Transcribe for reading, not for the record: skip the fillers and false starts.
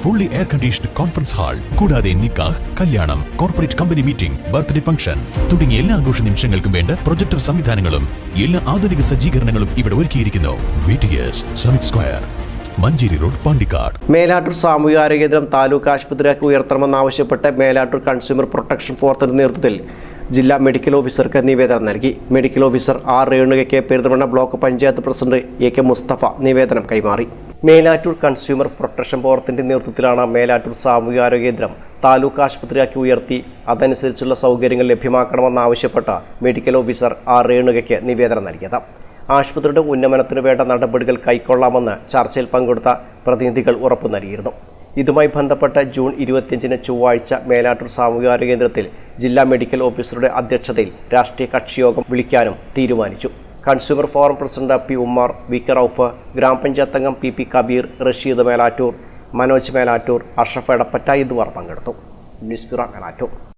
fully air-conditioned conference hall, കൂടാതെ നിക്കാഹ്, കല്യാണം, corporate company meeting, birthday function തുടങ്ങിയ എല്ലാ ആഘോഷ നിമിഷങ്ങൾക്കും വേണ്ട പ്രൊജക്ടർ സംവിധാനങ്ങളും എല്ലാ ആധുനിക സജ്ജീകരണങ്ങളും ഇവിടെ ഒരുക്കിയിരിക്കുന്നു. VTS summit square, Manjeri road, Pandikkad. Melattur സാമൂഹികാരോഗ്യ കേന്ദ്രം താലൂക്ക് ആശുപത്രിയാക്കി ഉയർത്തണമെന്നാവശ്യപ്പെട്ട് മേലാറ്റൂർ കൺസ്യൂമർ പ്രൊട്ടക്ഷൻ ഫോറത്തിന്റെ നേതൃത്വത്തിൽ ജില്ലാ മെഡിക്കൽ ഓഫീസർക്ക് നിവേദനം നൽകി. മെഡിക്കൽ ഓഫീസർ ആർ രേണുകയ്ക്ക് Perinthalmanna block panchayat president AK Mustafa നിവേദനം കൈമാറി. മേലാറ്റൂർ കൺസ്യൂമർ പ്രൊട്ടക്ഷൻ ഫോറത്തിന്റെ നേതൃത്വത്തിലാണ് മേലാറ്റൂർ സാമൂഹികാരോഗ്യ കേന്ദ്രം താലൂക്ക് ആശുപത്രിയാക്കി ഉയർത്തി അതനുസരിച്ചുള്ള സൗകര്യങ്ങൾ ലഭ്യമാക്കണമെന്നാവശ്യപ്പെട്ട മെഡിക്കൽ ഓഫീസർ ആർ രേണുകയ്ക്ക് നിവേദനം നൽകിയത്. ആശുപത്രിയുടെ ഉന്നമനത്തിന് വേണ്ട നടപടികൾ കൈക്കൊള്ളാമെന്ന് ചർച്ചയിൽ പങ്കെടുത്ത പ്രതിനിധികൾ ഉറപ്പു നൽകിയിരുന്നു. ഇതുമായി ബന്ധപ്പെട്ട് ജൂൺ 25 ചൊവ്വാഴ്ച മേലാറ്റൂർ സാമൂഹികാരോഗ്യ കേന്ദ്രത്തിൽ ജില്ലാ മെഡിക്കൽ ഓഫീസറുടെ അധ്യക്ഷതയിൽ രാഷ്ട്രീയ കക്ഷിയോഗം വിളിക്കാനും തീരുമാനിച്ചു. Consumer forum president P. Ummer, VK Rauf, ഗ്രാമപഞ്ചായത്ത് അംഗം PP കബീർ, റഷീദ് മേലാറ്റൂർ, മനോജ് മേലാറ്റൂർ, അഷ്റഫ് എടപ്പറ്റ എന്നിവർ പങ്കെടുത്തു. News bureau, Melattur.